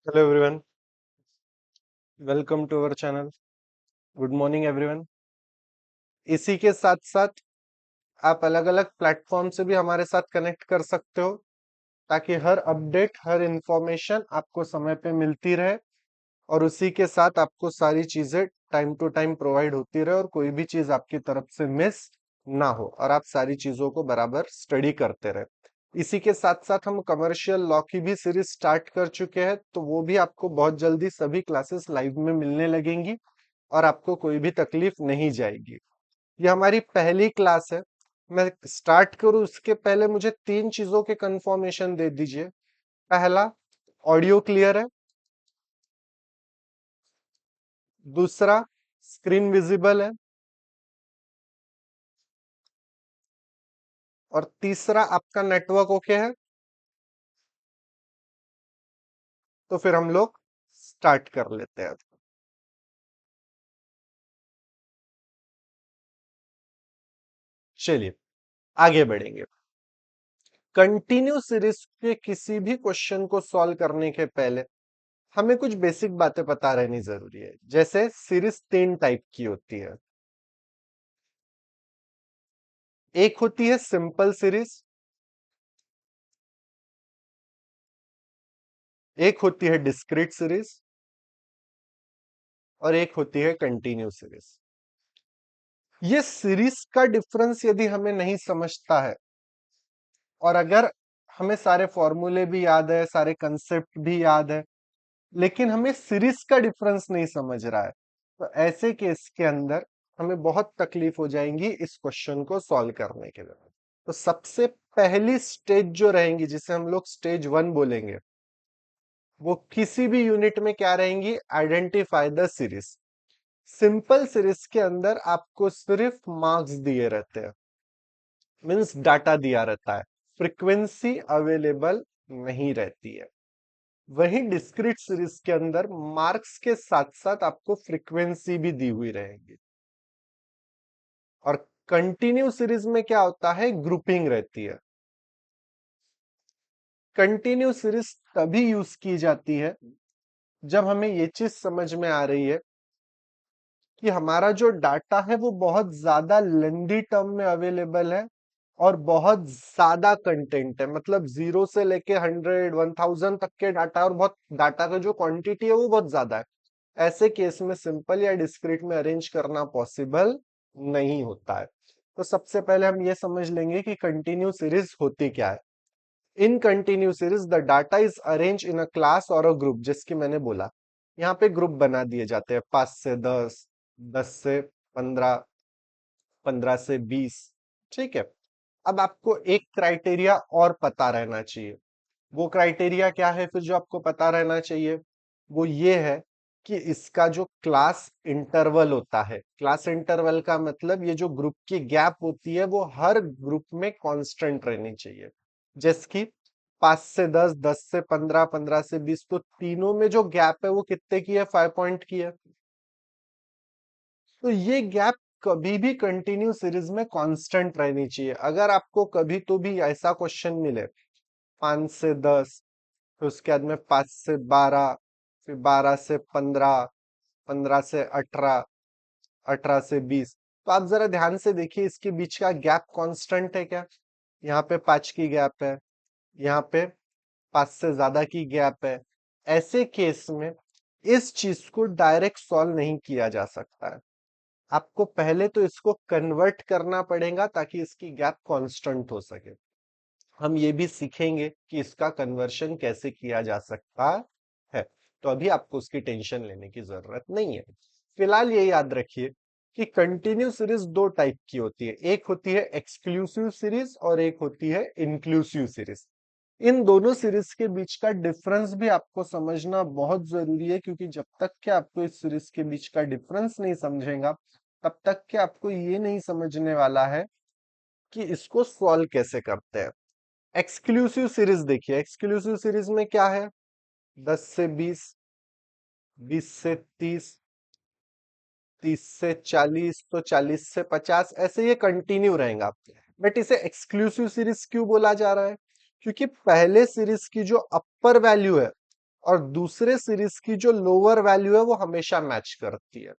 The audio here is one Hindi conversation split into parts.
Hello everyone, welcome to our channel. Good morning everyone. इसी के साथ साथ आप अलग अलग प्लेटफॉर्म से भी हमारे साथ कनेक्ट कर सकते हो ताकि हर अपडेट हर इंफॉर्मेशन आपको समय पे मिलती रहे और उसी के साथ आपको सारी चीजें टाइम टू टाइम प्रोवाइड होती रहे और कोई भी चीज आपकी तरफ से मिस ना हो और आप सारी चीजों को बराबर स्टडी करते रहे। इसी के साथ साथ हम कमर्शियल लॉ की भी सीरीज स्टार्ट कर चुके हैं, तो वो भी आपको बहुत जल्दी सभी क्लासेस लाइव में मिलने लगेंगी और आपको कोई भी तकलीफ नहीं जाएगी। ये हमारी पहली क्लास है। मैं स्टार्ट करूं उसके पहले मुझे तीन चीजों के कंफर्मेशन दे दीजिए। पहला, ऑडियो क्लियर है। दूसरा, स्क्रीन विजिबल है। और तीसरा, आपका नेटवर्क ओके है। तो फिर हम लोग स्टार्ट कर लेते हैं। चलिए आगे बढ़ेंगे। कंटिन्यू सीरीज के किसी भी क्वेश्चन को सॉल्व करने के पहले हमें कुछ बेसिक बातें पता रहनी जरूरी है। जैसे सीरीज तीन टाइप की होती है। एक होती है सिंपल सीरीज, एक होती है डिस्क्रीट सीरीज और एक होती है कंटिन्यू सीरीज। ये सीरीज का डिफरेंस यदि हमें नहीं समझता है और अगर हमें सारे फॉर्मूले भी याद है, सारे कंसेप्ट भी याद है, लेकिन हमें सीरीज का डिफरेंस नहीं समझ रहा है, तो ऐसे केस के अंदर हमें बहुत तकलीफ हो जाएंगी इस क्वेश्चन को सॉल्व करने के लिए। तो सबसे पहली स्टेज जो रहेंगी, जिसे हम लोग स्टेज वन बोलेंगे, वो किसी भी यूनिट में क्या रहेंगी? Identify the series. Simple series के अंदर आपको सिर्फ मार्क्स दिए रहते हैं, मींस डाटा दिया रहता है, फ्रीक्वेंसी अवेलेबल नहीं रहती है। वहीं डिस्क्रीट सीरीज के अंदर मार्क्स के साथ साथ आपको फ्रीक्वेंसी भी दी हुई रहेगी। और कंटिन्यू सीरीज में क्या होता है? ग्रुपिंग रहती है। कंटिन्यू सीरीज तभी यूज की जाती है जब हमें ये चीज समझ में आ रही है कि हमारा जो डाटा है वो बहुत ज्यादा लेंदी टर्म में अवेलेबल है और बहुत ज्यादा कंटेंट है, मतलब 0 से लेके 100 1000 तक के डाटा, और बहुत डाटा का जो क्वांटिटी है वो बहुत ज्यादा है। ऐसे केस में सिंपल या डिस्क्रीट में अरेंज करना पॉसिबल नहीं होता है। तो सबसे पहले हम ये समझ लेंगे कि कंटिन्यू सीरीज होती क्या है। In continue series the data is arrange in a class और अ ग्रुप, जिसकी मैंने बोला। यहाँ पे ग्रुप बना दिए जाते हैं, 5 से 10, 10 से 15, 15 से 20। ठीक है। अब आपको एक क्राइटेरिया और पता रहना चाहिए। वो क्राइटेरिया क्या है फिर जो आपको पता रहना चाहिए? वो ये है कि इसका जो क्लास इंटरवल होता है, क्लास इंटरवल का मतलब ये जो ग्रुप की गैप होती है वो हर ग्रुप में कांस्टेंट रहनी चाहिए। जैसे कि 5 से 10, 10 से 15, 15 से 20, तो तीनों में जो गैप है वो कितने की है? 5 पॉइंट की है। तो ये गैप कभी भी कंटिन्यू सीरीज में कांस्टेंट रहनी चाहिए। अगर आपको कभी तो भी ऐसा क्वेश्चन मिले 5 से 10, फिर उसके बाद में 5 से 12, फिर 12 से 15, 15 से 18, 18 से 20, तो आप जरा ध्यान से देखिए इसके बीच का गैप कांस्टेंट है क्या? यहाँ पे 5 की गैप है, यहाँ पे 5 से ज्यादा की गैप है। ऐसे केस में इस चीज को डायरेक्ट सॉल्व नहीं किया जा सकता है। आपको पहले तो इसको कन्वर्ट करना पड़ेगा ताकि इसकी गैप कांस्टेंट हो सके। हम ये भी सीखेंगे कि इसका कन्वर्शन कैसे किया जा सकता है। तो अभी आपको उसकी टेंशन लेने की जरूरत नहीं है। फिलहाल ये याद रखिए कि कंटिन्यू सीरीज दो टाइप की होती है। एक होती है एक्सक्लूसिव सीरीज और एक होती है इंक्लूसिव सीरीज। इन दोनों सीरीज के बीच का डिफरेंस भी आपको समझना बहुत जरूरी है, क्योंकि जब तक कि आपको इस सीरीज के बीच का डिफरेंस नहीं समझेगा तब तक कि आपको ये नहीं समझने वाला है कि इसको सॉल्व कैसे करते हैं। एक्सक्लूसिव सीरीज देखिए, एक्सक्लूसिव सीरीज में क्या है? 10 से 20, 20 से 30, 30 से 40, तो 40 से 50, ऐसे ये कंटिन्यू रहेगा। बट इसे एक्सक्लूसिव सीरीज क्यों बोला जा रहा है? क्योंकि पहले सीरीज की जो अपर वैल्यू है और दूसरे सीरीज की जो लोअर वैल्यू है वो हमेशा मैच करती है।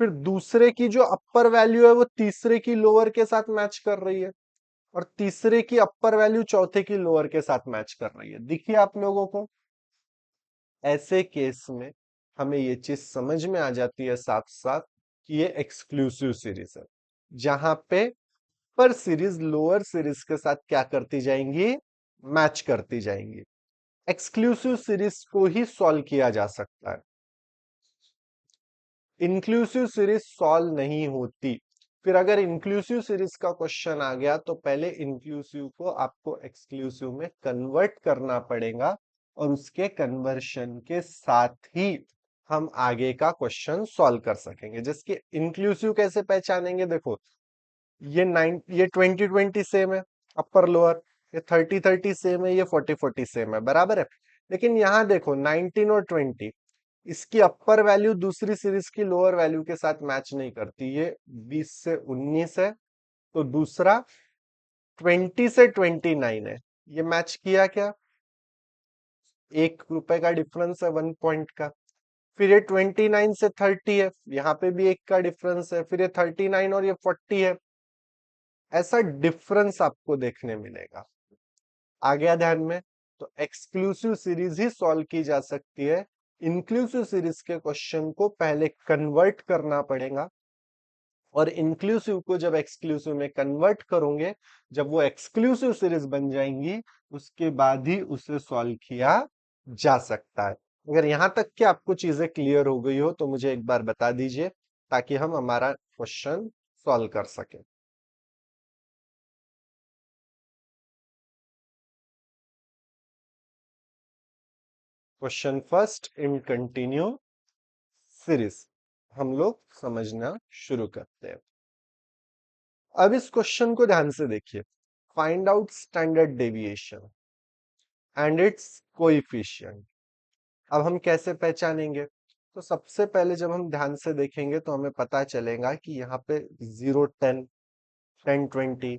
फिर दूसरे की जो अपर वैल्यू है वो तीसरे की लोअर के साथ मैच कर रही है, और तीसरे की अपर वैल्यू चौथे की लोअर के साथ मैच कर रही है। दिखिए आप लोगों को, ऐसे केस में हमें ये चीज समझ में आ जाती है साफ साफ कि ये एक्सक्लूसिव सीरीज है, जहां पे अपर सीरीज लोअर सीरीज के साथ क्या करती जाएंगी, मैच करती जाएंगी। एक्सक्लूसिव सीरीज को ही सॉल्व किया जा सकता है, इंक्लूसिव सीरीज सॉल्व नहीं होती। फिर अगर इंक्लूसिव सीरीज का क्वेश्चन आ गया तो पहले इंक्लूसिव को आपको एक्सक्लूसिव में कन्वर्ट करना पड़ेगा, और उसके कन्वर्शन के साथ ही हम आगे का क्वेश्चन सॉल्व कर सकेंगे। जिसके इंक्लूसिव कैसे पहचानेंगे, देखो ये 20-20 सेम है अपर लोअर, ये 30-30 सेम है, ये 40-40 सेम है, बराबर है। लेकिन यहां देखो 19 और 20, इसकी अपर वैल्यू दूसरी सीरीज की लोअर वैल्यू के साथ मैच नहीं करती। ये 20 से 19 है, तो दूसरा 20 से 29 है, ये मैच किया क्या, ₹1 का डिफरेंस है 1 पॉइंट का। फिर ये 29 से 30 है, यहाँ पे भी 1 का डिफरेंस है। फिर ये 39 और ये 40 है, ऐसा डिफरेंस आपको देखने मिलेगा। आ गया ध्यान में? तो एक्सक्लूसिव सीरीज ही सॉल्व की जा सकती है, इंक्लूसिव सीरीज के क्वेश्चन को पहले कन्वर्ट करना पड़ेगा, और इंक्लूसिव को जब एक्सक्लूसिव में कन्वर्ट करोगे, जब वो एक्सक्लूसिव सीरीज बन जाएंगी, उसके बाद ही उसे सॉल्व किया जा सकता है। अगर यहां तक कि आपको चीजें क्लियर हो गई हो तो मुझे एक बार बता दीजिए, ताकि हम हमारा क्वेश्चन सॉल्व कर सकें। Question first in continue series हम लोग समझना शुरू करते हैं। अब इस क्वेश्चन को ध्यान से देखिए, find out standard deviation and it's coefficient. अब हम कैसे पहचानेंगे, तो सबसे पहले जब हम ध्यान से देखेंगे तो हमें पता चलेगा कि यहाँ पे 0-10, 10-20,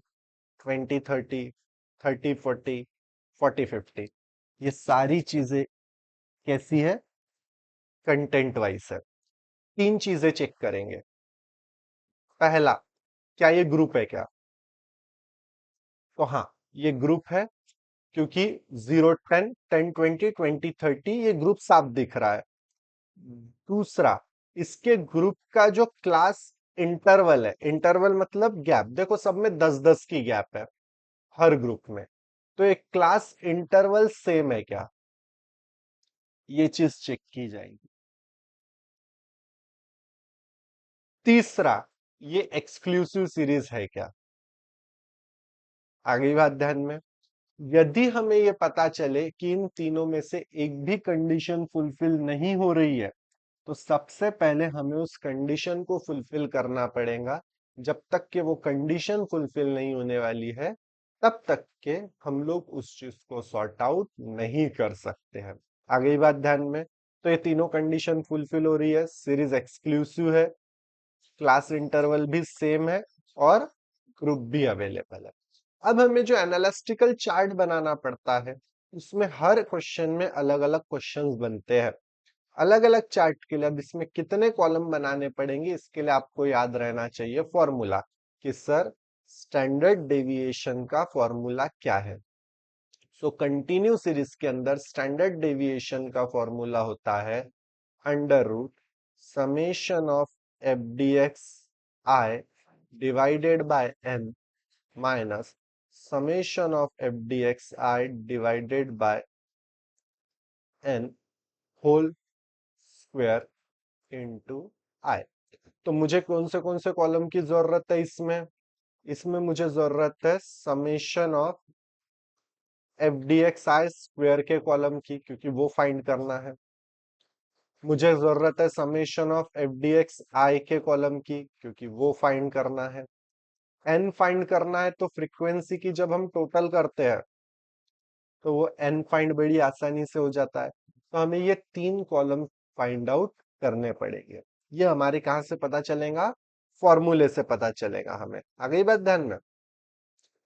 20-30, 30-40, 40-50, ये सारी चीजें कैसी है, कंटेंट वाइज है। तीन चीजें चेक करेंगे। पहला, क्या ये ग्रुप है क्या, तो हाँ ये ग्रुप है, क्योंकि 0-10, 10-20, 20-30 ये ग्रुप साफ दिख रहा है। दूसरा, इसके ग्रुप का जो क्लास इंटरवल है, इंटरवल मतलब गैप, देखो सब में 10-10 की गैप है हर ग्रुप में, तो एक क्लास इंटरवल सेम है क्या, ये चीज चेक की जाएगी। तीसरा, ये एक्सक्लूसिव सीरीज है क्या, आगे बात ध्यान में। यदि हमें ये पता चले कि इन तीनों में से एक भी कंडीशन फुलफिल नहीं हो रही है, तो सबसे पहले हमें उस कंडीशन को फुलफिल करना पड़ेगा। जब तक कि वो कंडीशन फुलफिल नहीं होने वाली है, तब तक के हम लोग उस चीज को सॉर्ट आउट नहीं कर सकते हैं। आ गई बात ध्यान में? तो ये तीनों कंडीशन फुलफिल हो रही है, सीरीज एक्सक्लूसिव है, क्लास इंटरवल भी सेम है, और ग्रुप भी अवेलेबल है। अब हमें जो एनालिटिकल चार्ट बनाना पड़ता है, उसमें हर क्वेश्चन में अलग अलग क्वेश्चंस बनते हैं। अलग अलग चार्ट के लिए अब इसमें कितने कॉलम बनाने पड़ेंगे, इसके लिए आपको याद रहना चाहिए फॉर्मूला, कि सर स्टैंडर्ड डेविएशन का फॉर्मूला क्या है। सो कंटिन्यू सीरीज के अंदर स्टैंडर्ड डेविएशन का फॉर्मूला होता है under root summation of F D x I divided by n minus summation of F D x I divided by n whole square into i. तो मुझे कौन से कॉलम की जरूरत है इसमें, इसमें मुझे जरूरत है summation of F D x i square के कॉलम की, क्योंकि वो फाइंड करना है। मुझे जरूरत है summation of F D x i के कॉलम की, क्योंकि वो फाइंड करना है। एन फाइंड करना है, तो फ्रीक्वेंसी की जब हम टोटल करते हैं तो वो एन फाइंड बड़ी आसानी से हो जाता है। तो हमें ये तीन कॉलम फाइंड आउट करने पड़ेंगे। ये हमारे कहां से पता चलेगा, फॉर्मूले से पता चलेगा हमें। आ गई बात ध्यान में?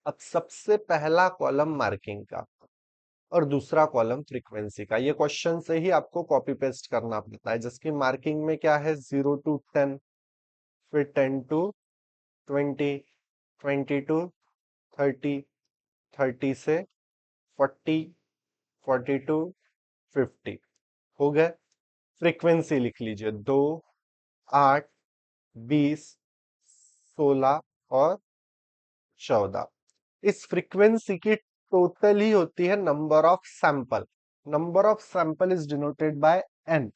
अब सबसे पहला कॉलम मार्किंग का, और दूसरा कॉलम फ्रीक्वेंसी का। ये क्वेश्चन से ही आपको कॉपी पेस्ट करना पड़ता है, जिसकी मार्किंग में क्या है 0 to 10, फिर 10 to 20, 20 to 30, 30 से 40, 40 to 50 हो गए। फ्रीक्वेंसी लिख लीजिए 2, 8, 20, 16 और 14। इस फ्रीक्वेंसी की टोटल ही होती है number of sample. Number of sample is denoted by N.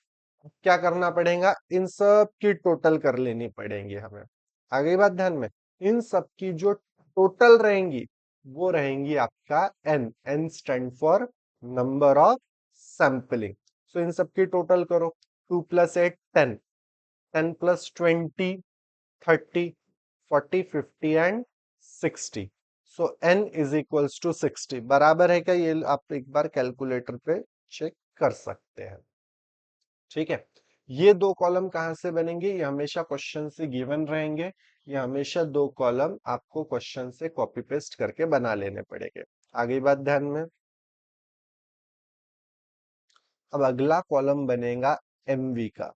क्या करना पड़ेगा, इन सब की टोटल कर लेनी पड़ेंगी हमें। आ गई बात ध्यान में। इन सब की जो टोटल रहेंगी वो रहेंगी आपका n. N stand for number of sampling. So इन सब की टोटल करो। 2 + 8 10, 10 + 20 30, 40, 50 and 60। So n is equals to 60 बराबर है क्या, ये आप एक बार कैलकुलेटर पे चेक कर सकते हैं। ठीक है। ये दो कॉलम कहां से बनेंगे, ये हमेशा क्वेश्चन से गिवन रहेंगे। ये हमेशा दो कॉलम आपको क्वेश्चन से कॉपी पेस्ट करके बना लेने पड़ेंगे। आगे बात ध्यान में। अब अगला कॉलम बनेगा एमवी का।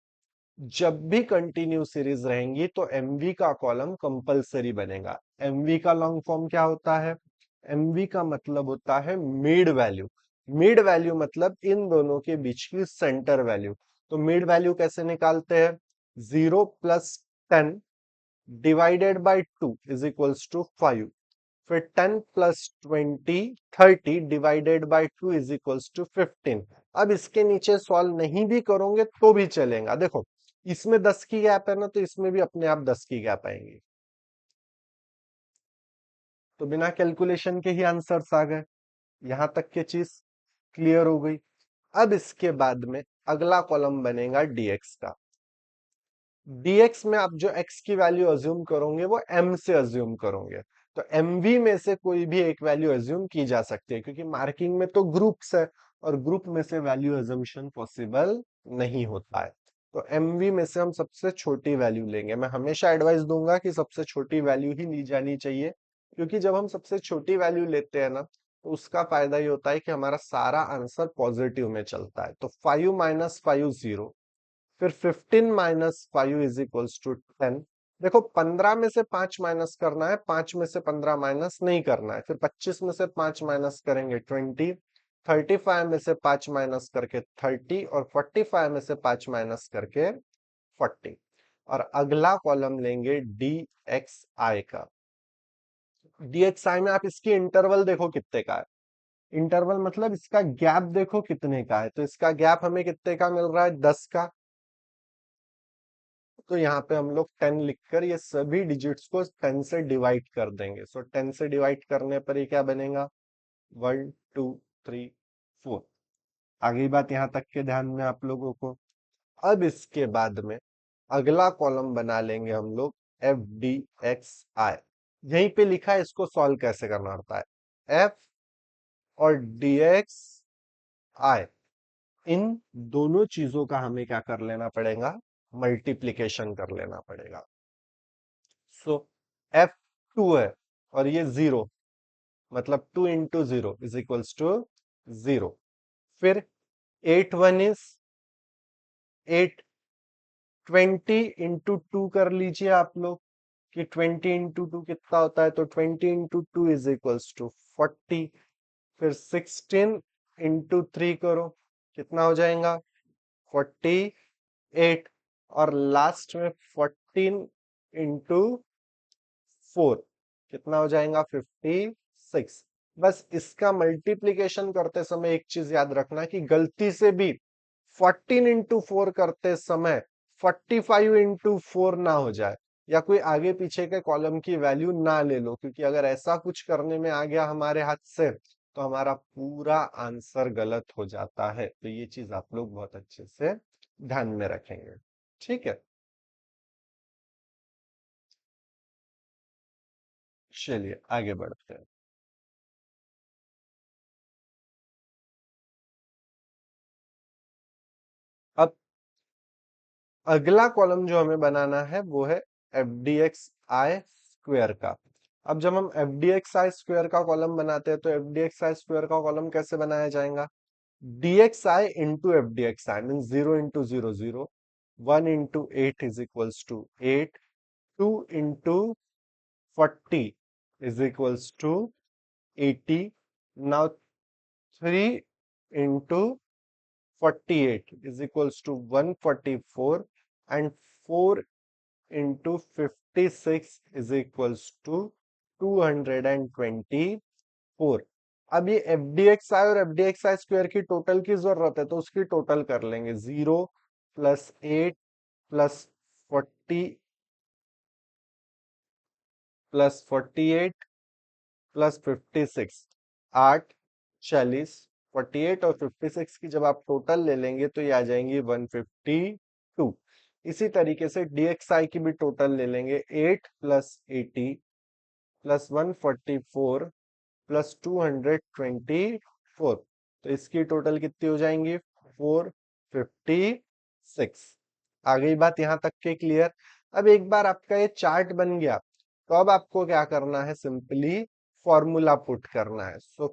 जब भी कंटिन्यू सीरीज रहेंगी तो एमवी का कॉलम कंपलसरी बनेगा। एमवी का लॉन्ग फॉर्म क्या होता है, एमवी का मतलब होता है मिड वैल्यू। मिड वैल्यू मतलब इन दोनों के बीच की सेंटर वैल्यू। तो मिड वैल्यू कैसे निकालते हैं, 0 + 10 divided by 2 is equals to 5। फिर 10 + 20 30 divided by 2 is equals to 15। अब इसके नीचे सॉल्व नहीं भी करोगे तो भी चलेगा। देखो इसमें 10 की गैप है ना, तो इसमें भी अपने आप 10 की गैप आएंगी। तो बिना कैलकुलेशन के ही आंसर्स आ गए। यहां तक की चीज क्लियर हो गई। अब इसके बाद में अगला कॉलम बनेगा डीएक्स का। डीएक्स में आप जो एक्स की वैल्यू अज्यूम करोगे वो एम से अज्यूम करोगे। तो एमवी में से कोई भी एक वैल्यू अज्यूम की जा सकती है, क्योंकि मार्किंग में तो ग्रुप्स है और ग्रुप में से वैल्यू अजम्पशन पॉसिबल नहीं होता है। तो एमवी में से हम सबसे छोटी वैल्यू लेंगे। मैं हमेशा एडवाइस दूंगा कि सबसे छोटी वैल्यू ही ली जानी चाहिए, क्योंकि जब हम सबसे छोटी वैल्यू लेते हैं ना, तो उसका फायदा ये होता है कि हमारा सारा आंसर पॉजिटिव में चलता है। तो 5 - 5 0, फिर 15 - 5 इज इक्वल्स टू 10। देखो 15 में से 5 माइनस करना है, 5 में से 15 माइनस नहीं करना है। फिर 25 में से 5 माइनस करेंगे 20, 35 में से 5 माइनस करके 30 और 45 में से 5 माइनस करके 40। और अगला कॉलम लेंगे डी एक्स आई का। डी एक्स आई में आप इसकी इंटरवल देखो कितने का है। इंटरवल मतलब इसका गैप देखो कितने का है। तो इसका गैप हमें कितने का मिल रहा है, 10 का। तो यहाँ पे हम लोग 10 लिखकर ये सभी डिजिट्स को 10 से डिवाइड कर देंगे। सो 10 से डिवाइड करने पर ये क्या बनेगा, 1 2 3 4। आगे बात यहाँ तक के ध्यान में आप लोगों को। अब इसके बाद में अगला कॉलम बना लेंगे हम लोग एफ डी एक्स आई। यहीं पे लिखा है, इसको सॉल्व कैसे करना होता है। एफ और डी एक्स आई, इन दोनों चीजों का हमें क्या कर लेना पड़ेगा, मल्टीप्लीकेशन कर लेना पड़ेगा। सो एफ 2 है और ये 0, मतलब 2 × 0 इज इक्वल्स टू 0। फिर 8 1 इज 8, 20 × 2 कर लीजिए आप लोग कि 20 × 2 कितना होता है। तो 20 × 2 इज इक्वल्स टू 40। फिर 16 × 3 करो, कितना हो जाएगा 48। और लास्ट में 14 × 4 कितना हो जाएगा 56। बस इसका मल्टीप्लीकेशन करते समय एक चीज याद रखना कि गलती से भी 14 × 4 करते समय 45 × 4 ना हो जाए, या कोई आगे पीछे के कॉलम की वैल्यू ना ले लो, क्योंकि अगर ऐसा कुछ करने में आ गया हमारे हाथ से तो हमारा पूरा आंसर गलत हो जाता है। तो ये चीज आप लोग बहुत अच्छे से ध्यान में रखेंगे। ठीक है, चलिए आगे बढ़ते हैं। अब अगला कॉलम जो हमें बनाना है वो है F D x I square का। अब जब हम F D x i square का कॉलम बनाते हैं तो F D x i square का कॉलम कैसे बनाया जाएगा? D x I into F D x I mean 0 into 0 0, 1 into 8 is equals to 8, 2 into 40 is equals to 80. Now 3 into 48 is equals to 144, and 4 into 56 is equals to 224. अब ये एफ डी एक्स आई और F D x i square की टोटल की जरूरत है तो उसकी टोटल कर लेंगे। 0 + 8 + 48 + 56, 8 × 40, 48 और 56 की जब आप टोटल ले लेंगे तो ये आ जाएंगी 152। इसी तरीके से dxi की भी टोटल ले लेंगे। 8 + 80 + 144 + 224, तो इसकी टोटल कितनी हो जाएंगी? 456। आ गई बात यहां तक के क्लियर? अब एक बार आपका ये चार्ट बन गया तो अब आपको क्या करना है? सिंपली फॉर्मूला पुट करना है। सो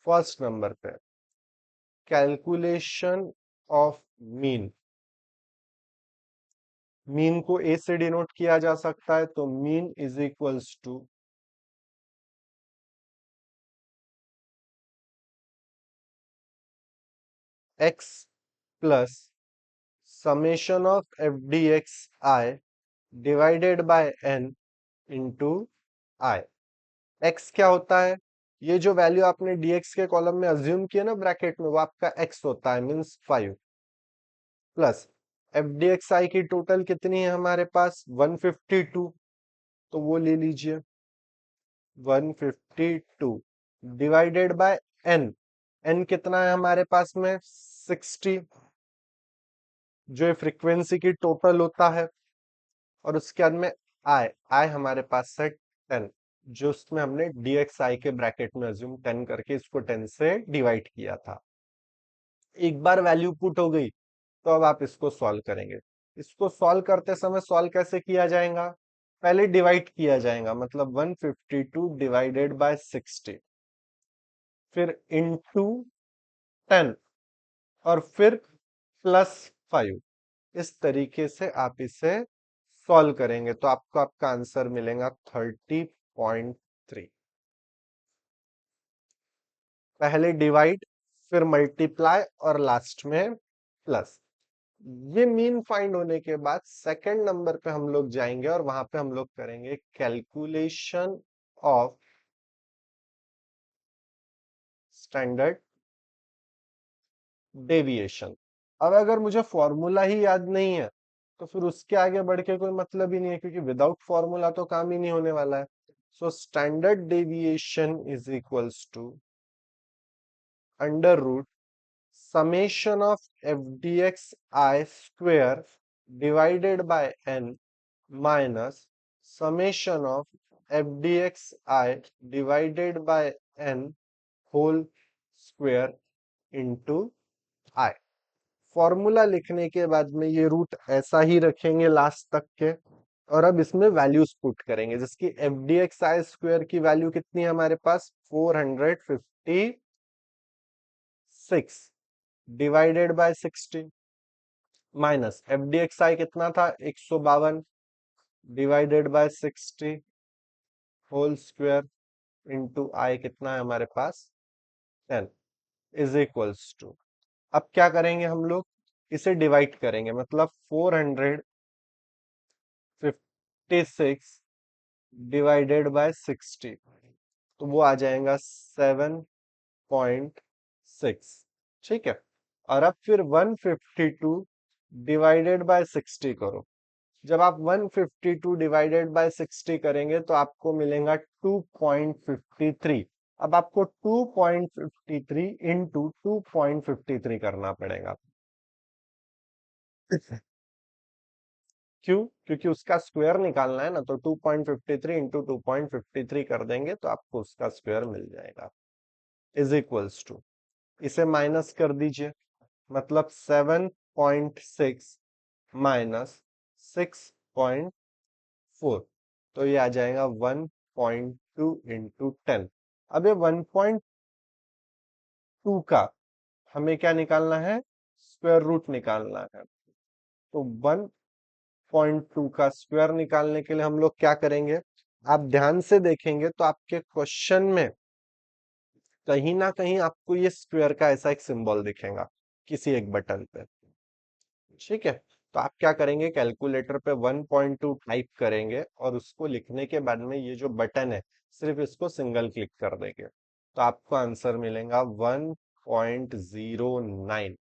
फर्स्ट नंबर पे कैलकुलेशन ऑफ मीन, मीन को ए से डिनोट किया जा सकता है तो mean is equals to x plus summation of F D x I divided by N into I. X क्या होता है? ये जो वैल्यू आपने dx के कॉलम में अज्यूम किया ना ब्रैकेट में, वो आपका x होता है, means 5, plus f D x i की टोटल कितनी है हमारे पास? 152, तो वो ले लीजिए 152 डिवाइडेड बाय एन। एन कितना है हमारे पास में? 60, जो फ्रीक्वेंसी की टोटल होता है। और उसके बाद में आई, आई हमारे पास है 10, जो उसमें हमने dxi के ब्रैकेट में अज्यूम 10 करके इसको 10 से डिवाइड किया था। एक बार वैल्यू पुट हो गई तो अब आप इसको सॉल्व करेंगे। इसको सॉल्व करते समय सॉल्व कैसे किया जाएगा? पहले डिवाइड किया जाएगा, मतलब 152 डिवाइडेड बाय 60, फिर इंटू 10, और फिर +5। इस तरीके से आप इसे सॉल्व करेंगे तो आपको आपका आंसर मिलेगा 30.3। पहले डिवाइड, फिर मल्टीप्लाई और लास्ट में प्लस। ये मीन फाइंड होने के बाद सेकंड नंबर पे हम लोग जाएंगे और वहां पे हम लोग करेंगे कैलकुलेशन ऑफ स्टैंडर्ड डेविएशन। अब अगर मुझे फॉर्मूला ही याद नहीं है तो फिर उसके आगे बढ़ के कोई मतलब ही नहीं है, क्योंकि विदाउट फॉर्मूला तो काम ही नहीं होने वाला है। So standard deviation is equals to under root summation of fdxi square divided by n minus summation of fdxi divided by n whole square into I। Formula लिखने के बाद में ये रूट ऐसा ही रखेंगे लास्ट तक के, और अब इसमें वैल्यूज पुट करेंगे, जिसकी f D x i square की वैल्यू कितनी है हमारे पास? 456 divided by 60, minus f D x i कितना था? 152 divided by 60 whole square into i कितना है हमारे पास? 10 इज इक्वल्स टू, अब क्या करेंगे हम लोग? इसे डिवाइड करेंगे, मतलब 456 डिवाइडेड बाय 60, तो वो आ जाएगा 7.6। ठीक है, और अब फिर 152 डिवाइडेड बाय 60 करो। जब आप 152 डिवाइडेड बाय 60 करेंगे तो आपको मिलेगा 2.53। अब आपको 2.53 इंटू 2.53 करना पड़ेगा। क्यों? क्योंकि उसका स्क्वायर निकालना है ना, तो 2.53 इंटू 2.53 कर देंगे तो आपको उसका स्क्वायर मिल जाएगा। इज इक्वल्स टू, इसे माइनस कर दीजिए, मतलब 7.6 माइनस 6.4, तो ये आ जाएगा 1.2 इंटू 10। अब ये 1.2 का हमें क्या निकालना है, स्क्वायर रूट निकालना है। तो 1.2 का स्क्वायर निकालने के लिए हम लोग क्या करेंगे, आप ध्यान से देखेंगे तो आपके क्वेश्चन में कहीं ना कहीं आपको ये स्क्वायर का ऐसा एक सिंबल दिखेगा किसी एक बटन पे। ठीक है, तो आप क्या करेंगे, कैलकुलेटर पे 1.2 टाइप करेंगे और उसको लिखने के बाद में ये जो बटन है सिर्फ इसको सिंगल क्लिक कर देंगे, तो आपको आंसर मिलेगा 1.09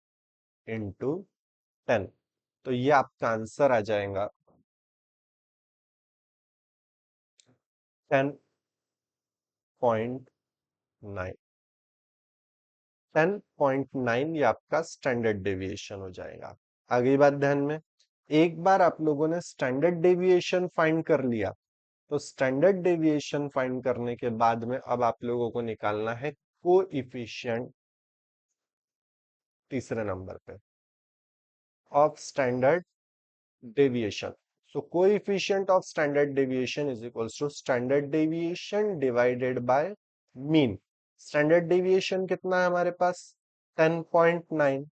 इंटू 10। तो ये आपका आंसर आ जाएगा 10.9। 10.9 ये आपका स्टैंडर्ड डेविएशन हो जाएगा। आगे बात ध्यान में, एक बार आप लोगों ने स्टैंडर्ड डेविएशन फाइंड कर लिया, तो स्टैंडर्ड डेविएशन फाइंड करने के बाद में अब आप लोगों को निकालना है कोएफिशिएंट तीसरे नंबर पे of standard deviation. So coefficient of standard deviation is equals to standard deviation divided by mean. Standard deviation कितना है हमारे पास, 10.9,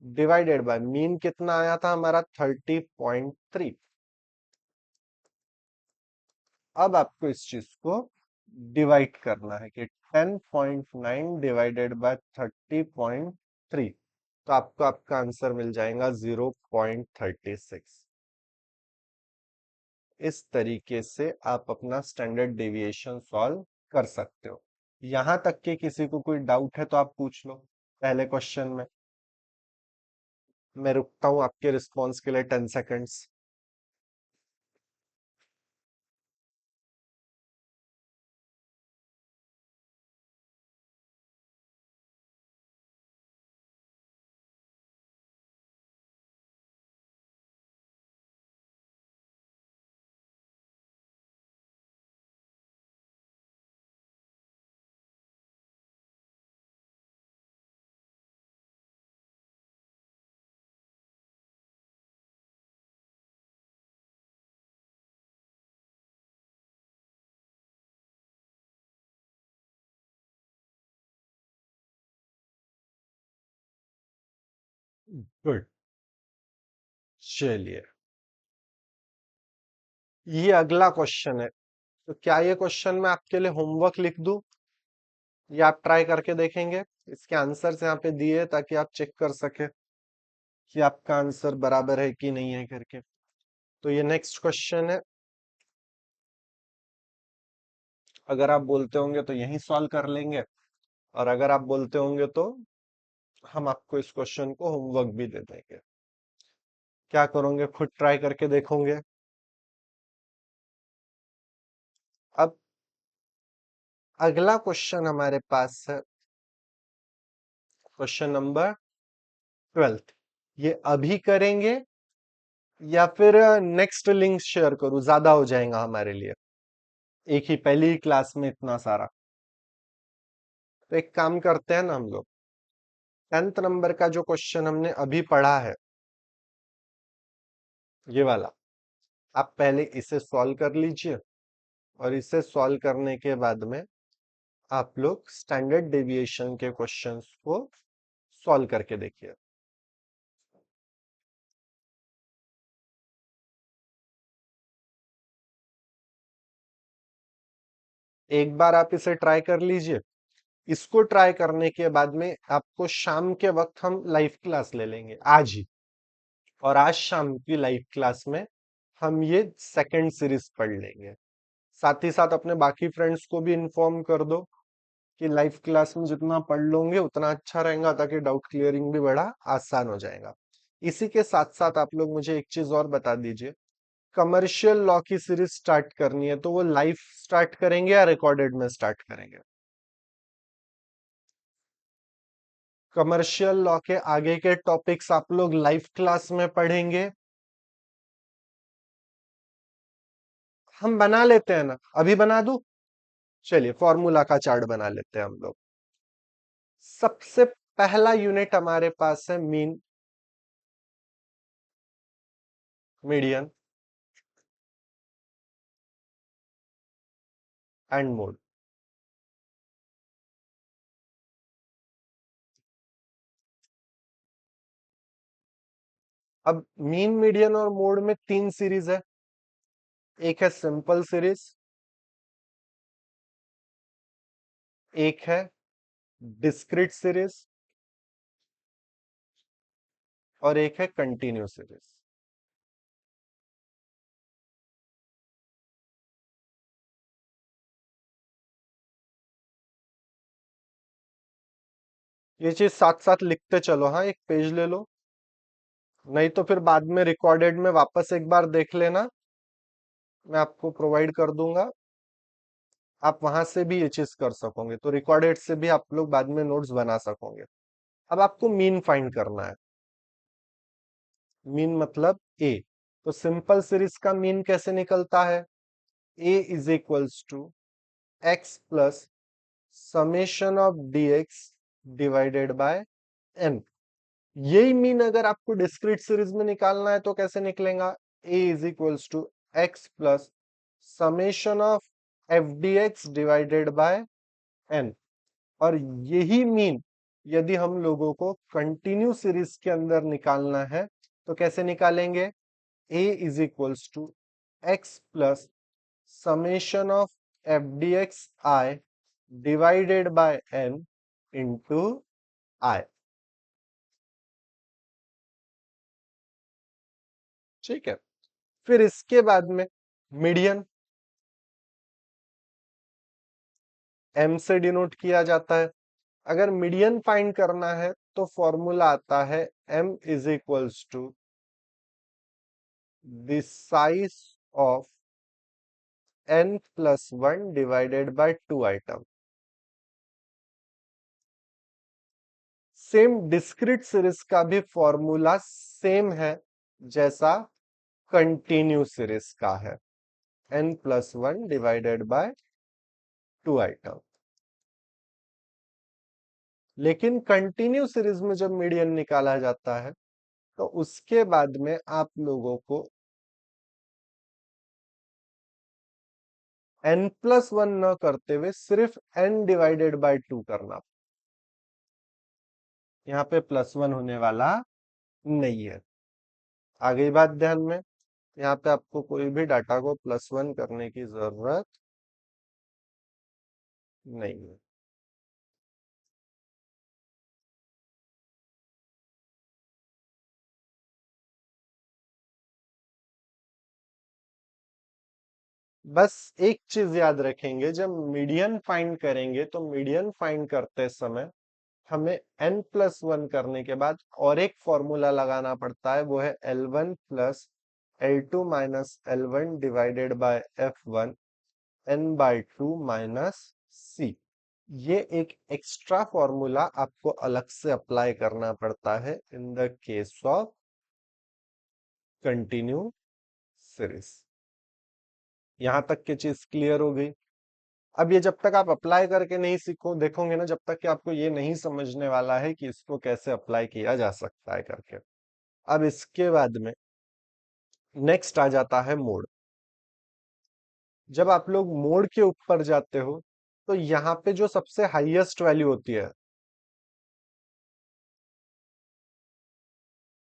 डिवाइडेड बाय मीन कितना आया था हमारा 30.3। अब आपको इस चीज को डिवाइड करना है कि 10.9 डिवाइडेड बाय 30.3, तो आपको आपका आंसर मिल जाएगा 0.36। इस तरीके से आप अपना स्टैंडर्ड डेविएशन सॉल्व कर सकते हो। यहां तक के किसी को कोई डाउट है तो आप पूछ लो पहले क्वेश्चन में। मैं रुकता हूं आपके रिस्पॉन्स के लिए 10 सेकेंड्स। गुड, चलिए ये अगला क्वेश्चन है। तो क्या ये क्वेश्चन मैं आपके लिए होमवर्क लिख दूं, या आप ट्राई करके देखेंगे। इसके आंसर्स यहाँ पे दिए हैं ताकि आप चेक कर सके कि आपका आंसर बराबर है कि नहीं है करके। तो ये नेक्स्ट क्वेश्चन है, अगर आप बोलते होंगे तो यही सॉल्व कर लेंगे, और अगर आप बोलते होंगे तो हम आपको इस क्वेश्चन को होमवर्क भी दे देंगे। क्या करोगे, खुद ट्राई करके देखोगे। अब अगला क्वेश्चन हमारे पास है क्वेश्चन नंबर 12। ये अभी करेंगे या फिर नेक्स्ट लिंक शेयर करूं, ज्यादा हो जाएगा हमारे लिए एक ही पहली ही क्लास में इतना सारा। तो एक काम करते हैं ना हम लोग, 10th नंबर का जो क्वेश्चन हमने अभी पढ़ा है ये वाला, आप पहले इसे सॉल्व कर लीजिए, और इसे सॉल्व करने के बाद में आप लोग स्टैंडर्ड डेविएशन के क्वेश्चंस को सॉल्व करके देखिए। एक बार आप इसे ट्राई कर लीजिए। इसको ट्राई करने के बाद में आपको शाम के वक्त हम लाइव क्लास ले लेंगे आज ही, और आज शाम की लाइव क्लास में हम ये सेकंड सीरीज पढ़ लेंगे। साथ ही साथ अपने बाकी फ्रेंड्स को भी इन्फॉर्म कर दो कि लाइव क्लास में जितना पढ़ लोगे उतना अच्छा रहेगा, ताकि डाउट क्लियरिंग भी बड़ा आसान हो जाएगा। इसी के साथ साथ आप लोग मुझे एक चीज और बता दीजिए, कमर्शियल लॉ की सीरीज स्टार्ट करनी है तो वो लाइव स्टार्ट करेंगे या रिकॉर्डेड में स्टार्ट करेंगे। कमर्शियल लॉ के आगे के टॉपिक्स आप लोग लाइव क्लास में पढ़ेंगे। हम बना लेते हैं ना, अभी बना दूं। चलिए फॉर्मूला का चार्ट बना लेते हैं हम लोग। सबसे पहला यूनिट हमारे पास है मीन, मीडियन। And mode. अब मीन, मीडियन और मोड में तीन सीरीज है। एक है सिंपल सीरीज, एक है डिस्क्रीट सीरीज, और एक है कंटिन्यू सीरीज। ये चीज साथ साथ लिखते चलो, हाँ, एक पेज ले लो, नहीं तो फिर बाद में रिकॉर्डेड में वापस एक बार देख लेना, मैं आपको प्रोवाइड कर दूंगा, आप वहां से भी ये चीज कर सकोगे, तो रिकॉर्डेड से भी आप लोग बाद में नोट्स बना सकोगे। अब आपको मीन फाइंड करना है। मीन मतलब ए, तो सिंपल सीरीज का मीन कैसे निकलता है? A is equals to x plus summation of dx divided by n। यही मीन अगर आपको डिस्क्रीट सीरीज में निकालना है तो कैसे निकलेगा? a is equals to x plus summation of F D X divided by n। और यही मीन यदि हम लोगों को कंटिन्यू सीरीज के अंदर निकालना है तो कैसे निकालेंगे? a is equals to x plus summation of F D x I divided by n into i. ठीक है, फिर इसके बाद में मीडियन m से डिनोट किया जाता है। अगर मीडियन फाइंड करना है तो फॉर्मूला आता है m is equals to the size of n plus one divided by two item. Same discrete series का भी फॉर्मूला सेम है जैसा कंटिन्यू सीरीज का है, n plus one divided by two item. लेकिन कंटिन्यू सीरीज में जब मीडियन निकाला जाता है तो उसके बाद में आप लोगों को n प्लस वन न करते हुए सिर्फ n डिवाइडेड बाय टू करना। यहाँ पे प्लस वन होने वाला नहीं है। आ गई बात ध्यान में? यहाँ पे आपको कोई भी डाटा को प्लस वन करने की जरूरत नहीं है। बस एक चीज याद रखेंगे, जब मीडियन फाइंड करेंगे तो मीडियन फाइंड करते समय हमें n प्लस वन करने के बाद और एक फॉर्मूला लगाना पड़ता है, वो है L1 plus L2 minus L1 divided by F1 n by two minus C। ये एक एक्स्ट्रा फॉर्मूला आपको अलग से अप्लाई करना पड़ता है in the case of continue series. यहां तक की चीज क्लियर हो गई? अब ये जब तक आप अप्लाई करके नहीं सीखो देखोगे ना, जब तक कि आपको ये नहीं समझने वाला है कि इसको कैसे अप्लाई किया जा सकता है करके। अब इसके बाद में नेक्स्ट आ जाता है मोड। जब आप लोग मोड के ऊपर जाते हो तो यहाँ पे जो सबसे हाईएस्ट वैल्यू होती है,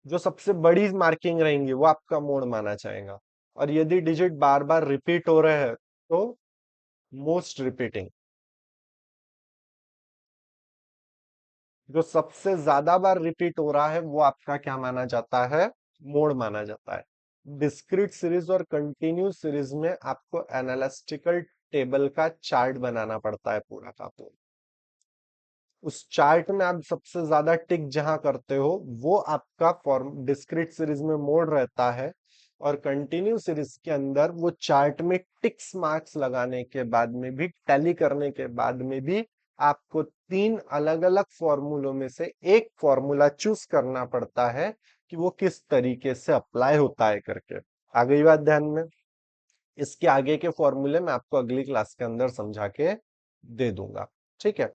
जो सबसे बड़ी मार्किंग रहेंगी, वो आपका मोड माना जाएगा। और यदि डिजिट बार बार रिपीट हो रहे हैं तो मोस्ट रिपीटिंग। जो सबसे ज्यादा बार रिपीट हो रहा है वो आपका क्या माना जाता है? मोड माना जाता है। डिस्क्रीट सीरीज और कंटिन्यू सीरीज में आपको एनालिटिकल टेबल का चार्ट बनाना पड़ता है पूरा का पूरा। उस चार्ट में आप सबसे ज्यादा टिक जहां करते हो वो आपका फॉर्म डिस्क्रीट सीरीज में मोड रहता है, और कंटिन्यू सीरीज के अंदर वो चार्ट में टिक्स मार्क्स लगाने के बाद में भी, टैली करने के बाद में भी आपको तीन अलग अलग फॉर्मूलों में से एक फॉर्मूला चूज करना पड़ता है कि वो किस तरीके से अप्लाई होता है करके। आ गई बात ध्यान में? इसके आगे के फॉर्मूले मैं आपको अगली क्लास के अंदर समझा के दे दूंगा। ठीक है।